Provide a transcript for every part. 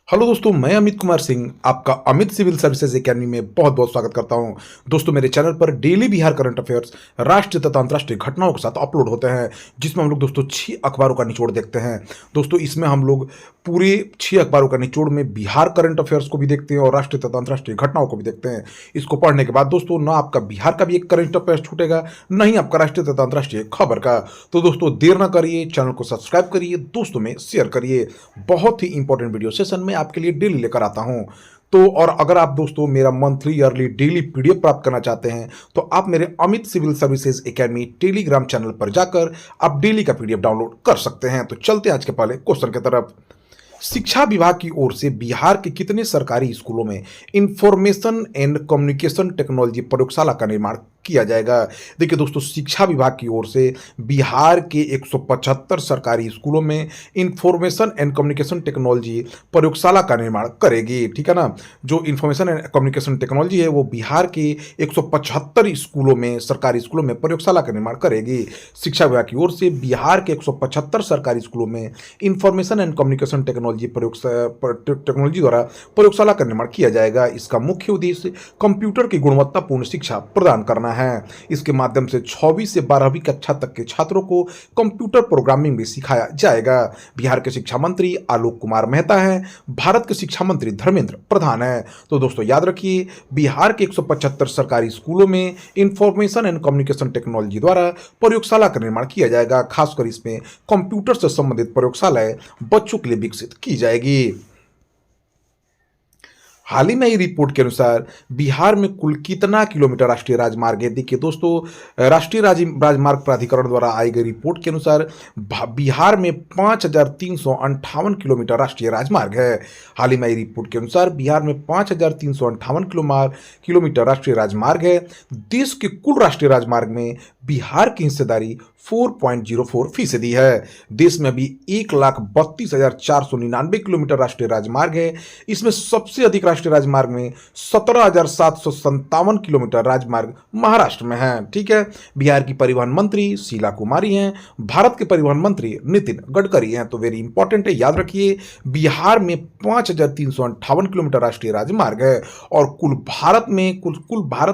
Hello दोस्तों, मैं अमित कुमार सिंह आपका अमित सिविल सर्विसेज एकेडमी में बहुत बहुत स्वागत करता हूं। दोस्तों, मेरे चैनल पर डेली बिहार करंट अफेयर्स राष्ट्रीय तथा अंतर्राष्ट्रीय घटनाओं के साथ अपलोड होते हैं, जिसमें हम लोग दोस्तों 6 अखबारों का निचोड़ देखते हैं। दोस्तों, इसमें हम लोग पूरे 6 अखबारों का निचोड़ में बिहार करंट अफेयर्स को भी देखते हैं और राष्ट्रीय तथा अंतर्राष्ट्रीय घटनाओं को भी देखते हैं। इसको पढ़ने के बाद दोस्तों ना आपका बिहार का भी एक करंट अफेयर्स छूटेगा, न ही आपका राष्ट्रीय तथा अंतर्राष्ट्रीय खबर का। तो दोस्तों देर ना करिए, चैनल को सब्सक्राइब करिए, दोस्तों में शेयर करिए। बहुत ही इंपॉर्टेंट वीडियो सेशन में आपके लिए डेली लेकर आता हूं। तो और अगर आप दोस्तों मेरा मंथली ईयरली डेली पीडीएफ प्राप्त करना चाहते हैं तो आप मेरे Amit civil services academy telegram channel पर जाकर आप डेली का पीडीएफ डाउनलोड कर सकते हैं। तो चलते हैं आज के पहले क्वेश्चन की तरफ। शिक्षा विभाग की ओर से बिहार के कितने सरकारी स्कूलों में इंफॉर्मेशन एंड कम्युनिकेशन टेक्नोलॉजी प्रयोगशाला का निर्माण किया जाएगा? देखिए दोस्तों, शिक्षा विभाग की ओर से बिहार के 175 सरकारी स्कूलों में इंफॉर्मेशन एंड कम्युनिकेशन टेक्नोलॉजी प्रयोगशाला का निर्माण करेगी। ठीक है ना। जो इंफॉर्मेशन एंड कम्युनिकेशन टेक्नोलॉजी है वो बिहार के 175 स्कूलों में, सरकारी स्कूलों में प्रयोगशाला का निर्माण करेगी। शिक्षा विभाग की ओर से बिहार के 175 सरकारी स्कूलों में इंफॉर्मेशन एंड कम्युनिकेशन टेक्नोलॉजी द्वारा प्रयोगशाला का निर्माण किया जाएगा। इसका मुख्य उद्देश्य कंप्यूटर की गुणवत्तापूर्ण शिक्षा प्रदान करना है। इसके माध्यम से 6वीं से 12वीं कक्षा तक के छात्रों को कंप्यूटर प्रोग्रामिंग भी सिखाया जाएगा। बिहार के शिक्षा मंत्री आलोक कुमार मेहता हैं, भारत के शिक्षा मंत्री धर्मेंद्र प्रधान हैं। तो दोस्तों याद रखिए, बिहार के 175 सरकारी स्कूलों में इंफॉर्मेशन एंड कम्युनिकेशन टेक्नोलॉजी द्वारा प्रयोगशाला का निर्माण किया जाएगा। खासकर इसमें कंप्यूटर से संबंधित प्रयोगशालाएं बच्चों के लिए विकसित की जाएगी। हाल ही में ही रिपोर्ट के अनुसार बिहार में कुल कितना किलोमीटर राष्ट्रीय राजमार्ग है? देखिए दोस्तों, राष्ट्रीय राजमार्ग प्राधिकरण द्वारा आई गई रिपोर्ट के अनुसार बिहार में 5,358 किलोमीटर राष्ट्रीय राजमार्ग है। हाल ही में आई रिपोर्ट के अनुसार बिहार में 5,358 किलोमीटर राष्ट्रीय राजमार्ग है। देश के कुल राष्ट्रीय राजमार्ग में बिहार की हिस्सेदारी 4.04% है। देश में अभी 1,32,499 किलोमीटर राष्ट्रीय राजमार्ग है। इसमें सबसे अधिक राष्ट्रीय राजमार्ग में 17,757 किलोमीटर राजमार्ग महाराष्ट्र में है। ठीक है। बिहार की परिवहन मंत्री शीला कुमारी हैं, भारत के परिवहन मंत्री नितिन गडकरी हैं। तो वेरी इंपॉर्टेंट है, याद रखिए, बिहार में 5,358 किलोमीटर राष्ट्रीय राजमार्ग है और कुल भारत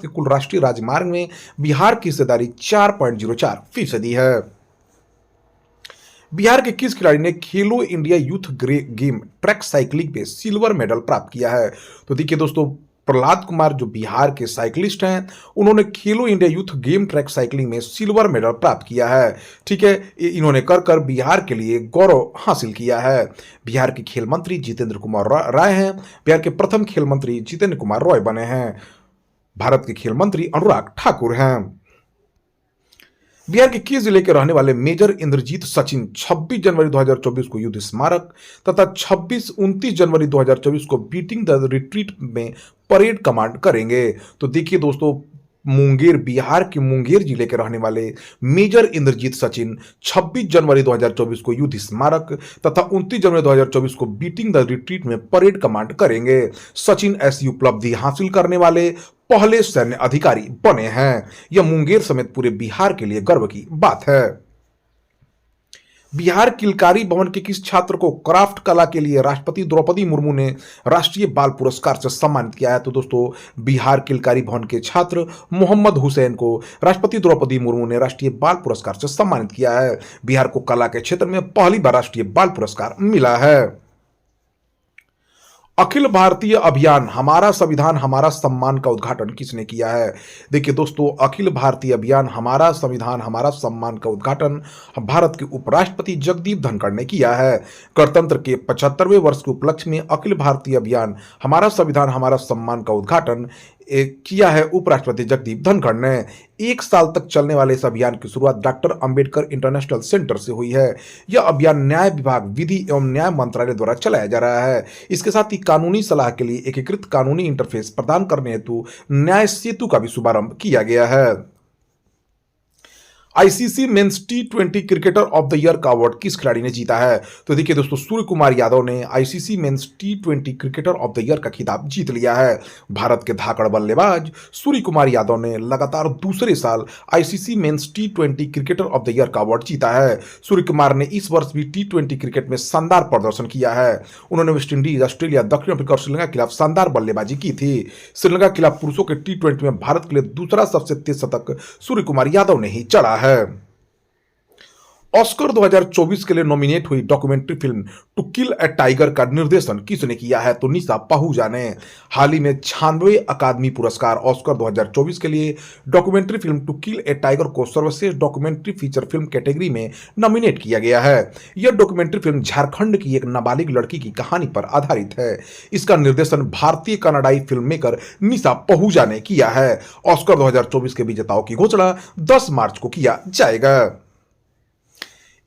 के कुल राष्ट्रीय राजमार्ग में बिहार की हिस्सेदारी 4.04% है। बिहार के किस खिलाड़ी ने खेलो India youth game track cycling में सिल्वर मेडल प्राप्त किया है? तो देखिए दोस्तों, प्रहलाद कुमार जो बिहार के साइकिलिस्ट हैं, उन्होंने खेलो India youth game track cycling में सिल्वर मेडल प्राप्त किया है। ठीक है। इन्होंने कर बिहार के लिए गौरव हासिल किया है। बिहार के खेल मंत्री जितेंद्र कुमार राय हैं, बिहार के प्रथम खेल मंत्री जितेंद्र कुमार रॉय बने हैं। भारत के खेल मंत्री अनुराग ठाकुर हैं। बिहार के किस जिले के रहने वाले मेजर इंद्रजीत सचिन 26 जनवरी 2024 को युद्ध स्मारक तथा 29 जनवरी 2024 को बीटिंग द रिट्रीट में परेड कमांड करेंगे? तो देखिए दोस्तों, बिहार के मुंगेर जिले के रहने वाले मेजर इंद्रजीत सचिन 26 जनवरी 2024 को युद्ध स्मारक तथा 29 जनवरी 2024 को बीटिंग द रिट्रीट में परेड कमांड करेंगे। सचिन ऐसी उपलब्धि हासिल करने वाले पहले सैन्य अधिकारी बने हैं। यह मुंगेर समेत पूरे बिहार के लिए गर्व की बात है। बिहार किलकारी भवन के किस छात्र को क्राफ्ट कला के लिए राष्ट्रपति द्रौपदी मुर्मू ने राष्ट्रीय बाल पुरस्कार से सम्मानित किया है? तो दोस्तों, बिहार किलकारी भवन के छात्र मोहम्मद हुसैन को राष्ट्रपति द्रौपदी मुर्मू ने राष्ट्रीय बाल पुरस्कार से सम्मानित किया है। बिहार को कला के क्षेत्र में पहली बार राष्ट्रीय बाल पुरस्कार मिला है। अखिल भारतीय अभियान हमारा संविधान हमारा सम्मान का उद्घाटन किसने किया है? देखिए दोस्तों, अखिल भारतीय अभियान हमारा संविधान हमारा सम्मान का उद्घाटन भारत के उपराष्ट्रपति जगदीप धनखड़ ने किया है। गणतंत्र के 75वें वर्ष के उपलक्ष्य में अखिल भारतीय अभियान हमारा संविधान हमारा सम्मान का उद्घाटन किया है उपराष्ट्रपति जगदीप धनखड़ ने। 1 साल तक चलने वाले इस अभियान की शुरुआत डॉक्टर अंबेडकर इंटरनेशनल सेंटर से हुई है। यह अभियान न्याय विभाग, विधि एवं न्याय मंत्रालय द्वारा चलाया जा रहा है। इसके साथ ही कानूनी सलाह के लिए एकीकृत कानूनी इंटरफेस प्रदान करने हेतु न्याय सेतु का भी शुभारंभ किया गया है। ICC men's T20 cricketer of the year का अवार्ड किस खिलाड़ी ने जीता है? तो देखिए दोस्तों, सूर्य कुमार यादव ने ICC men's T20 cricketer of the year का खिताब जीत लिया है। भारत के धाकड़ बल्लेबाज सूर्य कुमार यादव ने लगातार दूसरे साल ICC men's T20 cricketer of the year का अवार्ड जीता है। सूर्य कुमार ने इस वर्ष भी टी20 क्रिकेट में शानदार प्रदर्शन किया है। उन्होंने वेस्टइंडीज, ऑस्ट्रेलिया, दक्षिण अफ्रीका और श्रीलंका के खिलाफ शानदार बल्लेबाजी की थी। श्रीलंका के खिलाफ पुरुषों के टी20 में भारत के लिए दूसरा सबसे तेज शतक सूर्य कुमार यादव ने ही चढ़ा है। ऑस्कर 2024 के लिए नॉमिनेट हुई documentary film to kill a tiger का निर्देशन किसने किया है? तो निशा पहूजा ने। हाल ही में 96वें अकादमी पुरस्कार ऑस्कर 2024 के लिए documentary film to kill a tiger को सर्वश्रेष्ठ डॉक्यूमेंट्री फीचर फिल्म कैटेगरी में नॉमिनेट किया गया है। यह डॉक्यूमेंट्री फिल्म झारखंड की एक नाबालिग लड़की की कहानी पर आधारित है। इसका निर्देशन भारतीय कनाडाई फिल्म मेकर निशा पहूजा ने किया है। ऑस्कर 2024 के विजेताओं की घोषणा 10 मार्च को किया जाएगा।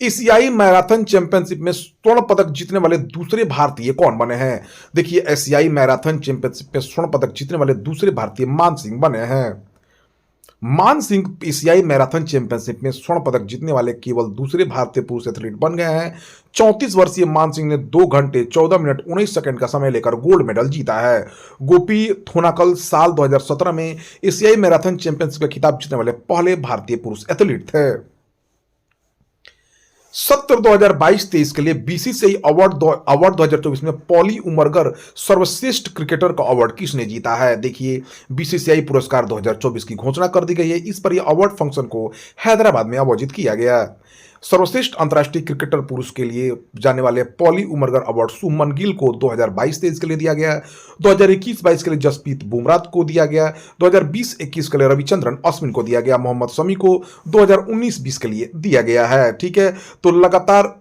एशियाई मैराथन चैंपियनशिप में स्वर्ण पदक जीतने वाले दूसरे भारतीय कौन बने हैं? देखिए, एशियाई मैराथन चैंपियनशिप में स्वर्ण पदक जीतने वाले दूसरे भारतीय मान सिंह बने हैं। मान सिंह एशियाई मैराथन चैंपियनशिप में स्वर्ण पदक जीतने वाले केवल दूसरे भारतीय पुरुष एथलीट बन गए हैं। 34 वर्षीय मान सिंह ने 2 घंटे 14 मिनट 19 सेकंड का समय लेकर गोल्ड मेडल जीता है। गोपी थोनाकल साल 2017 में एशियाई मैराथन चैंपियनशिप का खिताब जीतने वाले पहले भारतीय पुरुष एथलीट थे। सत्र 2022-23 के लिए बीसीसीआई अवार्ड 2024 में पॉली उमरगर सर्वश्रेष्ठ क्रिकेटर का अवार्ड किसने जीता है? देखिए, बीसीसीआई पुरस्कार 2024 की घोषणा कर दी गई है। इस पर यह अवार्ड फंक्शन को हैदराबाद में आयोजित किया गया। सर्वश्रेष्ठ अंतर्राष्ट्रीय क्रिकेटर पुरुष के लिए जाने वाले पॉली उमरगर अवार्ड शुभमन गिल को 2022-23 के लिए दिया गया। 2021-22 के लिए जसप्रीत बुमराह को दिया गया। 2020-21 के लिए रविचंद्रन अश्विन को दिया गया। मोहम्मद शमी को 2019-20 के लिए दिया गया है। ठीक है, तो लगातार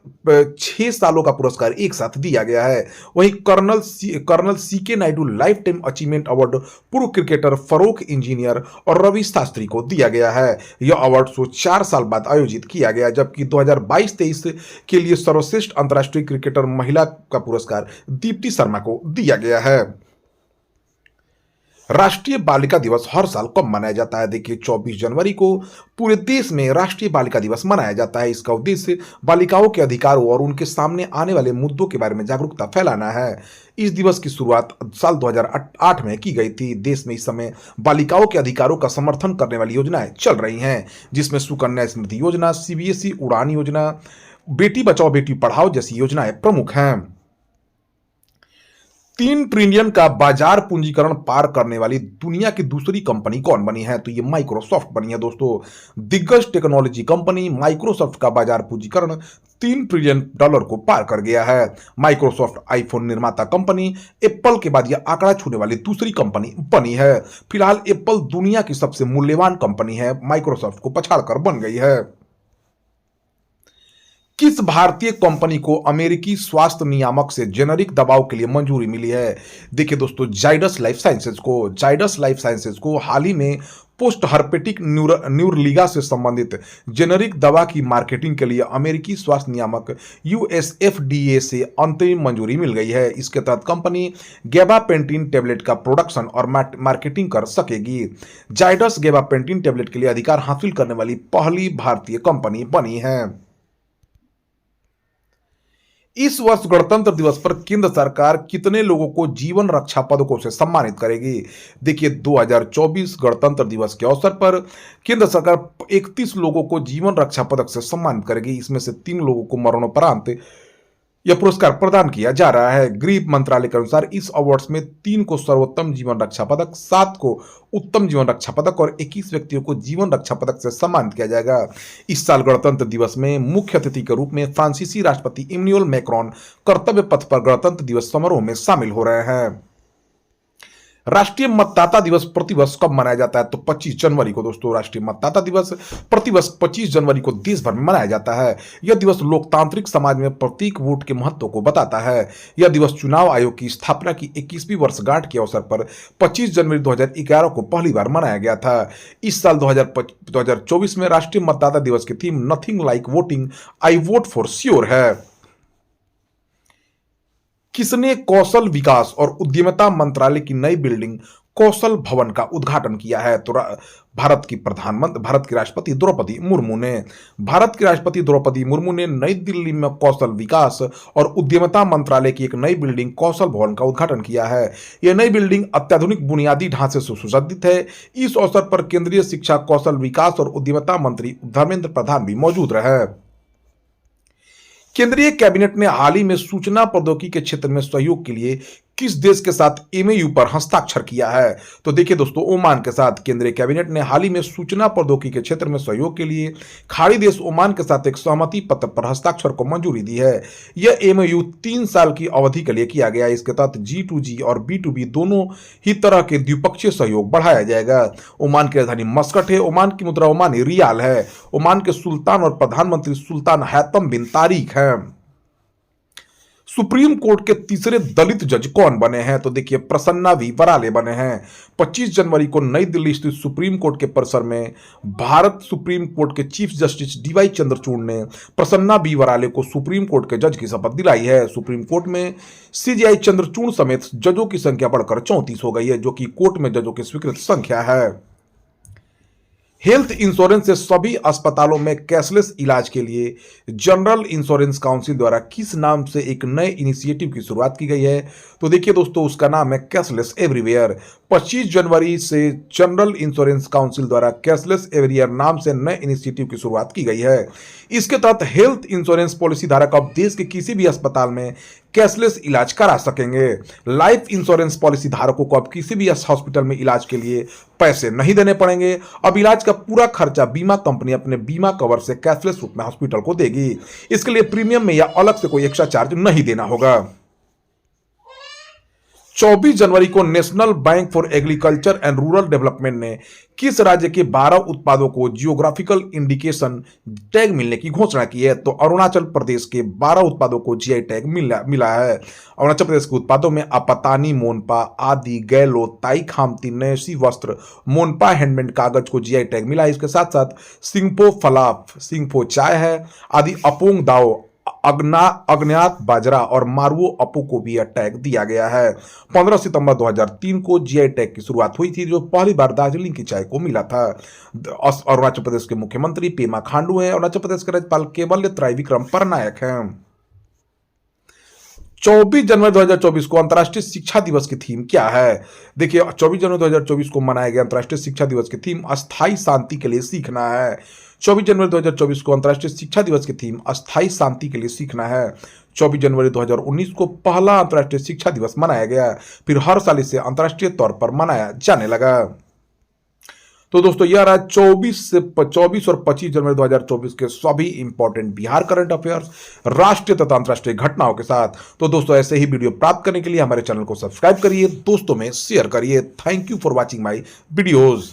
6 सालों का पुरस्कार एक साथ दिया गया है। वहीं colonel C K Naidu lifetime achievement award पूर्व क्रिकेटर फरोख इंजीनियर और रवि शास्त्री को दिया गया है। यह अवार्ड शो 4 साल बाद आयोजित किया गया, जबकि 2022-23 के लिए सर्वश्रेष्ठ अंतर्राष्ट्रीय क्रिकेटर महिला का पुरस्कार दीप्ति शर्मा को दिया गया है। राष्ट्रीय बालिका दिवस हर साल कब मनाया जाता है? देखिए, 24 जनवरी को पूरे देश में राष्ट्रीय बालिका दिवस मनाया जाता है। इसका उद्देश्य बालिकाओं के अधिकारों और उनके सामने आने वाले मुद्दों के बारे में जागरूकता फैलाना है। इस दिवस की शुरुआत साल 2008 में की गई थी। देश में इस समय बालिकाओं के अधिकारों का समर्थन करने वाली योजनाएं चल रही हैं, जिसमें सुकन्या समृद्धि योजना, सीबीएसई उड़ान योजना, बेटी बचाओ बेटी पढ़ाओ जैसी योजनाएं प्रमुख हैं। 3 ट्रिलियन का बाजार पूंजीकरण पार करने वाली दुनिया की दूसरी कंपनी कौन बनी है? तो ये माइक्रोसॉफ्ट बनी है दोस्तों। दिग्गज टेक्नोलॉजी कंपनी माइक्रोसॉफ्ट का बाजार पूंजीकरण $3 ट्रिलियन को पार कर गया है। माइक्रोसॉफ्ट आईफोन निर्माता कंपनी एप्पल के बाद यह आंकड़ा छूने वाली दूसरी कंपनी बनी है। फिलहाल एप्पल दुनिया की सबसे मूल्यवान कंपनी है, माइक्रोसॉफ्ट को पछाड़कर बन गई है। किस भारतीय कंपनी को अमेरिकी स्वास्थ्य नियामक से जेनरिक दवाओं के लिए मंजूरी मिली है? देखिए दोस्तों, जाइडस लाइफ साइंसेज को हाल ही में पोस्ट हर्पेटिक न्यूरलीगा से संबंधित जेनरिक दवा की मार्केटिंग के लिए अमेरिकी स्वास्थ्य नियामक यूएसएफडीए से अंतरिम मंजूरी मिल गई है। इसके तहत कंपनी गैबापेंटिन टेबलेट का प्रोडक्शन और मार्केटिंग कर सकेगी। जाइडस गैबापेंटिन टेबलेट के लिए अधिकार हासिल करने वाली पहली भारतीय कंपनी बनी है। इस वर्ष गणतंत्र दिवस पर केंद्र सरकार कितने लोगों को जीवन रक्षा पदकों से सम्मानित करेगी? देखिए, 2024 गणतंत्र दिवस के अवसर पर केंद्र सरकार 31 लोगों को जीवन रक्षा पदक से सम्मानित करेगी। इसमें से 3 लोगों को मरणोपरांत यह पुरस्कार प्रदान किया जा रहा है। गृह मंत्रालय के अनुसार इस अवार्ड्स में 3 को सर्वोत्तम जीवन रक्षा पदक, 7 को उत्तम जीवन रक्षा पदक और 21 व्यक्तियों को जीवन रक्षा पदक से सम्मानित किया जाएगा। इस साल गणतंत्र दिवस में मुख्य अतिथि के रूप में फ्रांसीसी राष्ट्रपति इमैनुअल मैक्रोन कर्तव्य पथ पर गणतंत्र दिवस समारोह में शामिल हो रहे हैं। राष्ट्रीय मतदाता दिवस प्रतिवर्ष कब मनाया जाता है? तो 25 जनवरी को दोस्तों। राष्ट्रीय मतदाता दिवस प्रतिवर्ष 25 जनवरी को देश भर में मनाया जाता है। यह दिवस लोकतांत्रिक समाज में प्रत्येक वोट के महत्व को बताता है। यह दिवस चुनाव आयोग की स्थापना की 21वीं वर्षगांठ के अवसर पर 25 जनवरी 2011 को पहली बार मनाया गया था। इस साल 2024 में राष्ट्रीय मतदाता दिवस की theme nothing like voting, I vote for sure है। किसने कौशल विकास और उद्यमिता मंत्रालय की नई बिल्डिंग कौशल भवन का उद्घाटन किया है। तो भारत की राष्ट्रपति द्रौपदी मुर्मू ने नई दिल्ली में कौशल विकास और उद्यमिता मंत्रालय की एक नई बिल्डिंग कौशल भवन का उद्घाटन किया है। यह नई बिल्डिंग अत्याधुनिक बुनियादी ढांचे से सुसज्जित है। इस अवसर पर केंद्रीय शिक्षा, कौशल विकास और उद्यमिता मंत्री धर्मेंद्र प्रधान भी मौजूद रहे। केंद्रीय कैबिनेट ने हाल ही में सूचना प्रौद्योगिकी के क्षेत्र में सहयोग के लिए किस देश के साथ एमओयू पर हस्ताक्षर किया है? तो देखिए दोस्तों, ओमान के साथ केंद्रीय कैबिनेट ने हाल ही में सूचना प्रौद्योगिकी के क्षेत्र में सहयोग के लिए खाड़ी देश ओमान के साथ एक सहमति पत्र पर हस्ताक्षर को मंजूरी दी है। यह एमओयू 3 साल की अवधि के लिए किया गया है। इसके तहत G2G और B2B दोनों ही तरह के द्विपक्षीय सहयोग बढ़ाया जाएगा। ओमान की राजधानी मस्कट है। ओमान की मुद्रा ओमानी रियाल है। ओमान के सुल्तान और प्रधानमंत्री सुल्तान हैतम बिन तारिक हैं। सुप्रीम कोर्ट के तीसरे दलित जज कौन बने हैं? तो देखिए, प्रसन्ना वी वराले बने हैं। 25 जनवरी को नई दिल्ली स्थित सुप्रीम कोर्ट के परिसर में भारत सुप्रीम कोर्ट के चीफ जस्टिस DY चंद्रचूड़ ने प्रसन्ना वी वराले को सुप्रीम कोर्ट के जज की शपथ दिलाई है। सुप्रीम कोर्ट में CJI चंद्रचूड़ समेत जजों की संख्या बढ़कर 34 हो गई है, जो कि कोर्ट में जजों की स्वीकृत संख्या है। हेल्थ इंश्योरेंस से सभी अस्पतालों में कैशलेस इलाज के लिए जनरल इंश्योरेंस काउंसिल द्वारा किस नाम से एक नए इनिशिएटिव की शुरुआत की गई है? तो देखिए दोस्तों, उसका नाम है कैशलेस एवरीवेयर। 25 जनवरी से जनरल इंश्योरेंस काउंसिल द्वारा कैशलेस एवरीवेयर नाम से नए इनिशिएटिव की शुरुआत की गई है। इसके तहत हेल्थ इंश्योरेंस पॉलिसी धारक अब देश के किसी भी अस्पताल में कैशलेस इलाज करा सकेंगे। लाइफ इंश्योरेंस पॉलिसी धारकों को अब किसी भी हॉस्पिटल में इलाज के लिए पैसे नहीं देने पड़ेंगे। अब इलाज का पूरा खर्चा बीमा कंपनी अपने बीमा कवर से कैशलेस रूप में हॉस्पिटल को देगी। इसके लिए प्रीमियम में या अलग से कोई एक्स्ट्रा चार्ज नहीं देना होगा। 24 जनवरी को national bank for agriculture and rural development ने किस राज्य के 12 उत्पादों को जियोग्राफिकल इंडिकेशन टैग मिलने की घोषणा की है? तो अरुणाचल प्रदेश के 12 उत्पादों को GI टैग मिला है। अरुणाचल प्रदेश के उत्पादों में आपतानी मोनपा, आदि, गैलो, ताई खामती, नैसी वस्त्र, मोनपा हैंडमेड कागज को GI टैग मिला है। इसके साथ साथ सिंगपो फलाफ, सिंगपो चाय है, आदि अपोंग दाओ, अग्न्यात बाजरा और मारुओ अपो को भी यह टैग दिया गया है। 15 सितंबर 2003 को GI टैग की शुरुआत हुई थी, जो पहली बार दार्जिलिंग की चाय को मिला था। अरुणाचल प्रदेश के मुख्यमंत्री पेमा खांडू हैं। अरुणाचल प्रदेश के राज्यपाल केवल्य त्राइविक्रम परनायक हैं। 24 जनवरी 2024 को अंतर्राष्ट्रीय शिक्षा दिवस की थीम क्या है? देखिए, 24 जनवरी 2024 को मनाया गया अंतर्राष्ट्रीय शिक्षा दिवस की थीम अस्थायी शांति के लिए सीखना है। 24 जनवरी 2024 को अंतर्राष्ट्रीय शिक्षा दिवस की थीम अस्थायी शांति के लिए सीखना है। 24 जनवरी 2019 को पहला अंतर्राष्ट्रीय शिक्षा दिवस मनाया गया, फिर हर साल इसे अंतर्राष्ट्रीय तौर पर मनाया जाने लगा। तो दोस्तों, यह रहा 24 और 25 जनवरी 2024 के सभी इंपॉर्टेंट बिहार करंट अफेयर्स, राष्ट्रीय तथा अंतर्राष्ट्रीय घटनाओं के साथ। तो दोस्तों, ऐसे ही वीडियो प्राप्त करने के लिए हमारे चैनल को सब्सक्राइब करिए, दोस्तों में शेयर करिए। Thank you for watching my videos.